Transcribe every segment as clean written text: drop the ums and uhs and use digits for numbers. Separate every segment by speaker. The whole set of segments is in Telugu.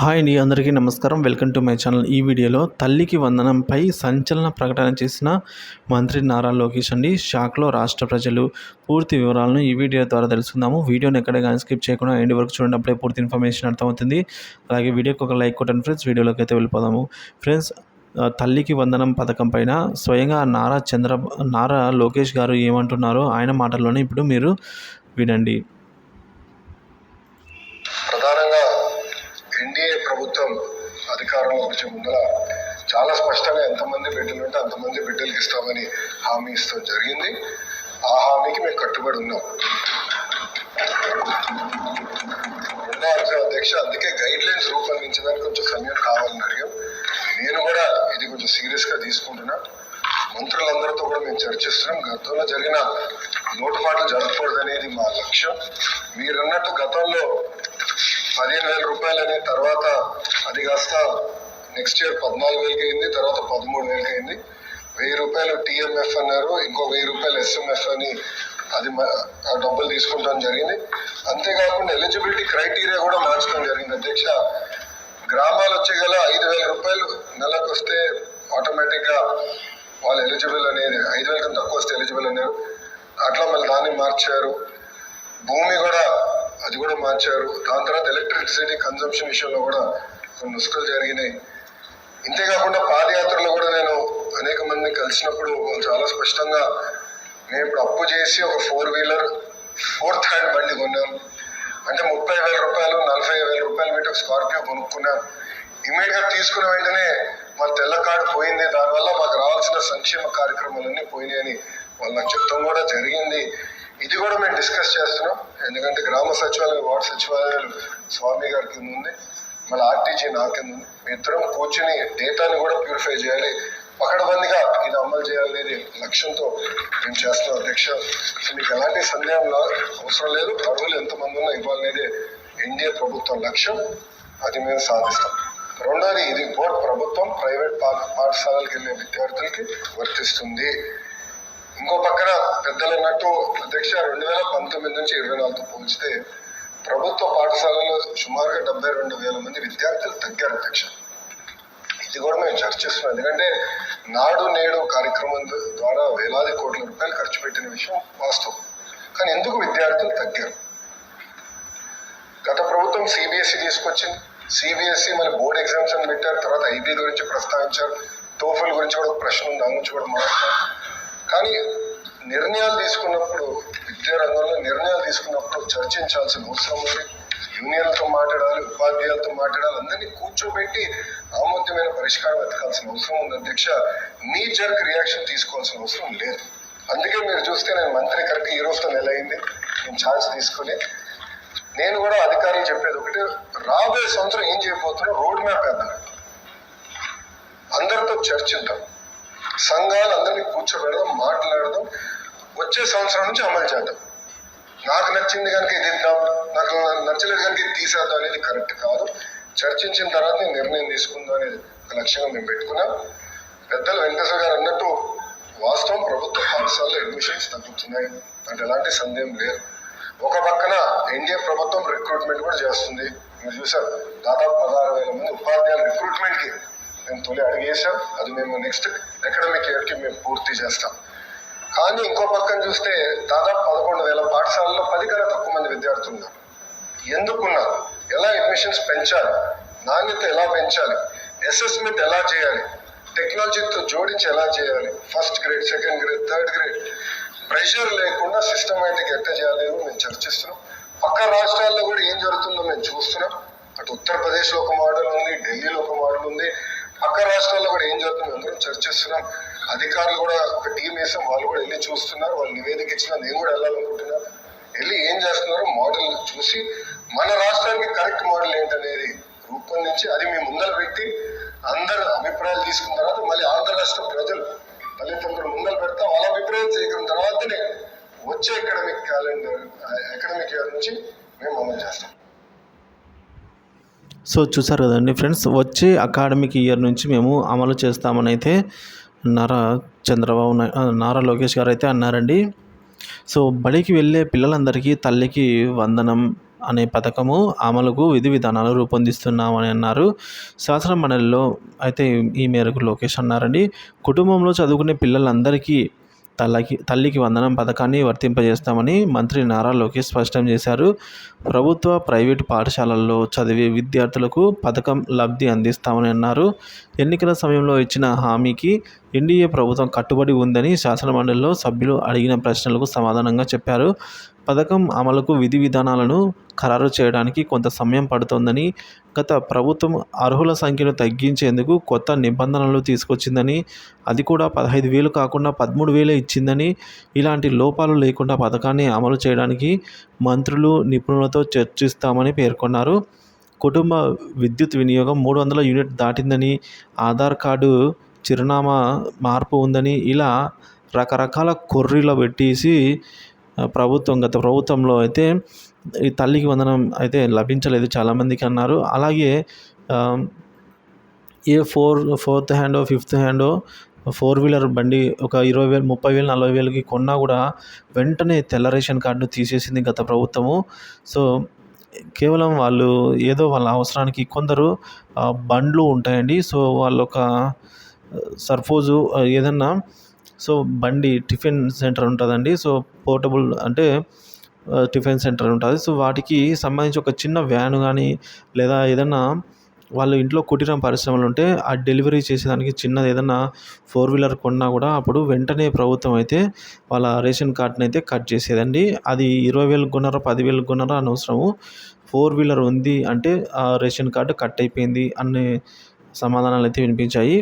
Speaker 1: హాయ్ అండి, అందరికీ నమస్కారం. Welcome to my channel. ఈ వీడియోలో తల్లికి వందనంపై సంచలన ప్రకటన చేసిన మంత్రి నారా లోకేష్ అండి. షాక్లో రాష్ట్ర ప్రజలు. పూర్తి వివరాలను ఈ వీడియో ద్వారా తెలుసుకుందాము. వీడియోని ఎక్కడ కానీ స్కిప్ చేయకుండా ఎండ్ వరకు చూడండి, అప్పుడే పూర్తి ఇన్ఫర్మేషన్ అర్థమవుతుంది. అలాగే వీడియోకి ఒక లైక్ కొట్టండి ఫ్రెండ్స్. వీడియోలోకి అయితే వెళ్ళిపోదాము ఫ్రెండ్స్. తల్లికి వందనం పథకం పైన స్వయంగా నారా లోకేష్ గారు ఏమంటున్నారో ఆయన మాటల్లోనే ఇప్పుడు మీరు వినండి.
Speaker 2: ప్రధానంగా ఎన్డీఏ ప్రభుత్వం అధికారంలోకి వచ్చే ముందర చాలా స్పష్టంగా ఎంతమంది బిడ్డలు ఉంటే అంతమంది బిడ్డలకి ఇస్తామని హామీ ఇస్తాం జరిగింది. ఆ హామీకి మేము కట్టుబడి ఉన్నాం. రెండో అంశం అధ్యక్ష, అందుకే గైడ్ లైన్స్ రూపొందించడానికి కొంచెం సమయం కావాలని అడిగాం. నేను కూడా ఇది కొంచెం సీరియస్గా తీసుకుంటున్నా. మంత్రులందరితో కూడా మేము చర్చిస్తున్నాం. గతంలో జరిగిన లోటుపాట్లు జరగకూడదు అనేది మా లక్ష్యం. మీరన్నట్టు గతంలో 15,000 రూపాయలు అనే తర్వాత అది కాస్త నెక్స్ట్ ఇయర్ 14,000కి అయింది, తర్వాత 13,000కి అయింది. 1,000 రూపాయలు టీఎంఎఫ్ అన్నారు, ఇంకో 1,000 రూపాయలు ఎస్ఎంఎఫ్ అని అది ఆ డబ్బులు తీసుకుంటాం జరిగింది. అంతేకాకుండా ఎలిజిబిలిటీ క్రైటీరియా కూడా మార్చడం జరిగింది అధ్యక్ష. గ్రామాలు వచ్చే గల 5,000 రూపాయలు నెలకు వస్తే ఆటోమేటిక్గా వాళ్ళు ఎలిజిబుల్ అనేది, 5,000 కన్నా తక్కువ వస్తే ఎలిజిబుల్ అన్నారు. అట్లా మళ్ళీ దాన్ని మార్చారు. భూమి కూడా అది కూడా మార్చారు. దాని తర్వాత ఎలక్ట్రిసిటీ కన్జంప్షన్ విషయంలో కూడా కొన్ని నుస్ఖలు జరిగినాయి. ఇంతేకాకుండా పాదయాత్రలో కూడా నేను అనేక మందిని కలిసినప్పుడు వాళ్ళు చాలా స్పష్టంగా, మేము ఇప్పుడు అప్పు చేసి ఒక 4 వీలర్ 4th హ్యాండ్ బండి కొన్నాం అంటే 30,000 రూపాయలు 40,000 రూపాయలు పెట్టి ఒక స్కార్పియో కొనుక్కున్నాం. ఇమీడియట్గా తీసుకున్న వెంటనే మా తెల్ల కార్డు పోయింది, దానివల్ల మాకు రావాల్సిన సంక్షేమ కార్యక్రమాలన్నీ పోయినాయి అని వాళ్ళు నాకు చెప్తాం కూడా జరిగింది. ఇది కూడా మేము డిస్కస్ చేస్తున్నాం. ఎందుకంటే గ్రామ సచివాలయం, వార్డు సచివాలయాలు స్వామి గారి కింద ఉంది, మళ్ళీ ఆర్టీజీ నా కింద ఉంది. మీ ఇద్దరం కూర్చుని డేటాని కూడా ప్యూరిఫై చేయాలి, పకడ్బందీగా ఇది అమలు చేయాలనేది లక్ష్యంతో మేము చేస్తున్నాం అధ్యక్ష. మీకు ఎలాంటి సందేహం అవసరం లేదు. అర్హులు ఎంతమంది ఉన్నా ఇవ్వాలనేది ఎన్డీఏ ప్రభుత్వం లక్ష్యం. అది మేము సాధిస్తాం. రెండోది, ఇది బోర్డు ప్రభుత్వం ప్రైవేట్ పాఠశాలలకు వెళ్ళే విద్యార్థులకి వర్తిస్తుంది. ఇంకో పక్కన పెద్దలు అన్నట్టు అధ్యక్ష, 2019 నుంచి 24తో పోల్చితే ప్రభుత్వ పాఠశాలలో సుమారుగా 72,000 మంది విద్యార్థులు తగ్గారు అధ్యక్ష. ఇది కూడా మేము చర్చిస్తున్నాం. ఎందుకంటే నాడు నేడు కార్యక్రమం ద్వారా వేలాది కోట్ల రూపాయలు ఖర్చు పెట్టిన విషయం వాస్తవం. కానీ ఎందుకు విద్యార్థులు తగ్గారు? గత ప్రభుత్వం సిబిఎస్ఈ తీసుకొచ్చింది. సిబిఎస్ఈ మళ్ళీ బోర్డ్ ఎగ్జామ్స్ అని పెట్టారు. తర్వాత ఐబీ గురించి ప్రస్తావించారు. టోఫెల్ గురించి కూడా ఒక ప్రశ్న ఉంది, దాని గురించి కూడా మాట్లాడారు. కానీ నిర్ణయాలు తీసుకున్నప్పుడు, విద్యా రంగంలో నిర్ణయాలు తీసుకున్నప్పుడు చర్చించాల్సిన అవసరం ఉంది. యూనియన్లతో మాట్లాడాలి, ఉపాధ్యాయులతో మాట్లాడాలి, అందరినీ కూర్చోబెట్టి ఆమోద్యమైన పరిష్కారం వెతకాల్సిన అవసరం ఉంది అధ్యక్ష. నీ జర్క్ రియాక్షన్ తీసుకోవాల్సిన అవసరం లేదు. అందుకే మీరు చూస్తే నేను మంత్రి కరెక్ట్ ఈ రోజుతో నెల అయింది నేను ఛార్జ్ తీసుకుని. నేను కూడా అధికారులు చెప్పేది ఒకటి, రాబోయే సంవత్సరం ఏం చేయబోతున్నా రోడ్ మ్యాప్ వేద్దాం, అందరితో చర్చిద్దాం, సంఘాలు అందరినీ కూర్చోబెడదాం, మాట్లాడదాం, వచ్చే సంవత్సరం నుంచి అమలు చేద్దాం. నాకు నచ్చింది కనుక ఇది ఇద్దాం, నాకు నచ్చలేదు కనుక ఇది తీసేద్దాం అనేది కరెక్ట్ కాదు. చర్చించిన తర్వాత నేను నిర్ణయం తీసుకుందాం అనేది ఒక లక్ష్యంగా మేము పెట్టుకున్నాం. పెద్దలు వెంకటేశ్వర గారు అన్నట్టు వాస్తవం, ప్రభుత్వ పాఠశాలలో అడ్మిషన్స్ తగ్గుతున్నాయి అంటే ఎలాంటి సందేహం లేదు. ఒక పక్కన ఎన్డీఏ ప్రభుత్వం రిక్రూట్మెంట్ కూడా చేస్తుంది. మీరు చూసారు, దాదాపు 16,000 మంది ఉపాధ్యాయుల రిక్రూట్మెంట్కి మేము తొలి అడిగేసాం. అది మేము నెక్స్ట్ అకాడమిక్ ఇయర్కి మేము పూర్తి చేస్తాం. కానీ ఇంకో పక్కన చూస్తే దాదాపు 11,000 పాఠశాలలో 10 కన్నా తక్కువ మంది విద్యార్థులు ఉన్నారు. ఎందుకున్నారు? ఎలా అడ్మిషన్స్ పెంచాలి, నాణ్యత ఎలా పెంచాలి, అసెస్మెంట్ ఎలా చేయాలి, టెక్నాలజీతో జోడించి ఎలా చేయాలి, first grade, second grade, third grade pressure లేకుండా సిస్టమేటిక్ ఎట్లా చేయాలి మేము చర్చిస్తున్నాం. పక్క రాష్ట్రాల్లో కూడా ఏం జరుగుతుందో మేము చూస్తున్నాం. అటు ఉత్తరప్రదేశ్లో ఒక మోడల్ ఉంది, ఢిల్లీలో ఒక మోడల్ ఉంది, పక్క రాష్ట్రాల్లో కూడా ఏం జరుగుతుందో అందరం చర్చిస్తున్నాం. అధికారులు కూడా ఒక టీం వేసాం, వాళ్ళు కూడా వెళ్ళి చూస్తున్నారు. వాళ్ళు నివేదిక ఇచ్చినా నేను కూడా వెళ్ళాలనుకుంటున్నాను. వెళ్ళి ఏం చేస్తున్నారో మోడల్ చూసి మన రాష్ట్రానికి కరెక్ట్ మోడల్ ఏంటనేది రూపొందించి అది మీ ముందర పెట్టి అందరు అభిప్రాయాలు తీసుకున్న తర్వాత మళ్ళీ ఆంధ్ర రాష్ట్ర ప్రజలు తల్లిదండ్రులు ముందర పెడతాం. వాళ్ళ అభిప్రాయం సేకరిన తర్వాతనే వచ్చే అకాడమిక్ ఇయర్ నుంచి మేము అమలు చేస్తాం.
Speaker 1: సో చూసారు కదండి ఫ్రెండ్స్, వచ్చే అకాడమిక్ ఇయర్ నుంచి మేము అమలు చేస్తామని అయితే నారా లోకేష్ గారు అయితే అన్నారండి. సో బడికి వెళ్ళే పిల్లలందరికీ తల్లికి వందనం అనే పథకము అమలుకు విధి విధానాలు రూపొందిస్తున్నామని అన్నారు. శాసన మండలిలో అయితే ఈ మేరకు లోకేష్ అన్నారండి. కుటుంబంలో చదువుకునే పిల్లలందరికీ తల్లికి వందనం పథకాన్ని వర్తింపజేస్తామని మంత్రి నారా లోకేష్ స్పష్టం చేశారు. ప్రభుత్వ, ప్రైవేటు పాఠశాలల్లో చదివే విద్యార్థులకు పథకం లబ్ధి అందిస్తామని అన్నారు. ఎన్నికల సమయంలో ఇచ్చిన హామీకి ఎన్డీఏ ప్రభుత్వం కట్టుబడి ఉందని శాసనమండలిలో సభ్యులు అడిగిన ప్రశ్నలకు సమాధానంగా చెప్పారు. పథకం అమలుకు విధి విధానాలను ఖరారు చేయడానికి కొంత సమయం పడుతోందని, గత ప్రభుత్వం అర్హుల సంఖ్యను తగ్గించేందుకు కొత్త నిబంధనలు తీసుకొచ్చిందని, అది కూడా 15,000 కాకుండా 13,000 ఇచ్చిందని, ఇలాంటి లోపాలు లేకుండా పథకాన్ని అమలు చేయడానికి మంత్రులు, నిపుణులతో చర్చిస్తామని పేర్కొన్నారు. కుటుంబ విద్యుత్ వినియోగం 300 యూనిట్ దాటిందని, ఆధార్ కార్డు చిరునామా మార్పు ఉందని, ఇలా రకరకాల కొర్రీలు పెట్టేసి గత ప్రభుత్వంలో అయితే ఈ తల్లికి వందనం అయితే లభించలేదు చాలామందికి అన్నారు. అలాగే ఫోర్త్ హ్యాండో, ఫిఫ్త్ హ్యాండో 4 వీలర్ బండి ఒక 20,000, 30,000, 40,000కి కొన్నా కూడా వెంటనే తెల్ల రేషన్ కార్డును తీసేసింది గత ప్రభుత్వము. సో కేవలం వాళ్ళు ఏదో వాళ్ళ అవసరానికి కొందరు బండ్లు ఉంటాయండి. సో వాళ్ళొక సపోజు ఏదన్నా బండి టిఫిన్ సెంటర్ ఉంటుందండి. సో పోర్టబుల్ అంటే టిఫిన్ సెంటర్ ఉంటుంది. సో వాటికి సంబంధించి ఒక చిన్న వ్యాన్ కానీ, లేదా ఏదన్నా వాళ్ళు ఇంట్లో కుటీర పరిశ్రమలు ఉంటే ఆ డెలివరీ చేసేదానికి చిన్నది ఏదన్నా 4 వీలర్ కొన్నా కూడా అప్పుడు వెంటనే ప్రభుత్వం అయితే వాళ్ళ రేషన్ కార్డ్ని అయితే కట్ చేసేదండి. అది 20,000 కొన్నారా, 10,000 కొన్నారా అనవసరము. 4 వీలర్ ఉంది అంటే ఆ రేషన్ కార్డు కట్ అయిపోయింది అనే సమాధానాలు అయితే వినిపించాయి.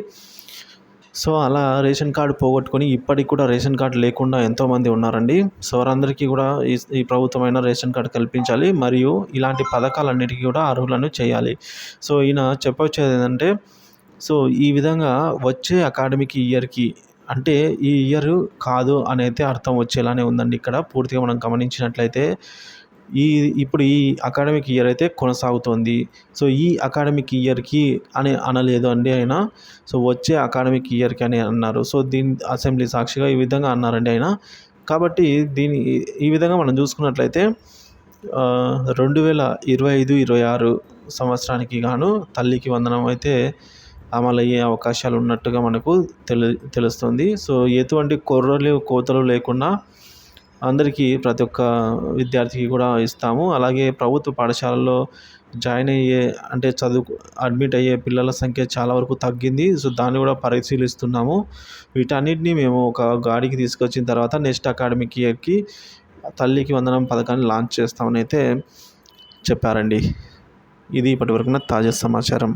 Speaker 1: సో అలా రేషన్ కార్డు పోగొట్టుకొని ఇప్పటికి కూడా రేషన్ కార్డు లేకుండా ఎంతోమంది ఉన్నారండి. సో వారందరికీ కూడా ఈ ప్రభుత్వమైన రేషన్ కార్డు కల్పించాలి, మరియు ఇలాంటి పథకాలన్నిటికీ కూడా అర్హులను చేయాలి. సో ఈయన చెప్పొచ్చేది ఏంటంటే, సో ఈ విధంగా వచ్చే అకాడమిక్ ఇయర్కి, అంటే ఈ ఇయర్ కాదు అని అయితే అర్థం వచ్చేలానే ఉందండి. ఇక్కడ పూర్తిగా మనం గమనించినట్లయితే ఇప్పుడు ఈ అకాడమిక్ ఇయర్ అయితే కొనసాగుతోంది. సో ఈ అకాడమిక్ ఇయర్కి అని అనలేదు అండి ఆయన. సో వచ్చే అకాడమిక్ ఇయర్కి అని అన్నారు. సో అసెంబ్లీ సాక్షిగా ఈ విధంగా అన్నారండి ఆయన. కాబట్టి ఈ విధంగా మనం చూసుకున్నట్లయితే 2025-26 సంవత్సరానికి గాను తల్లికి వందనం అయితే అమలయ్యే అవకాశాలు ఉన్నట్టుగా మనకు తెలుస్తుంది. సో ఎటువంటి కోతలు లేకుండా అందరికీ, ప్రతి ఒక్క విద్యార్థికి కూడా ఇస్తాము. అలాగే ప్రభుత్వ పాఠశాలల్లో అడ్మిట్ అయ్యే పిల్లల సంఖ్య చాలా వరకు తగ్గింది. సో దాన్ని కూడా పరిశీలిస్తున్నాము. వీటన్నిటిని మేము ఒక గాడికి తీసుకొచ్చిన తర్వాత నెక్స్ట్ అకాడమిక్ ఇయర్కి తల్లికి వందనం పథకాన్ని లాంచ్ చేస్తామని అయితే చెప్పారండి. ఇది ఇప్పటివరకున్న తాజా సమాచారం.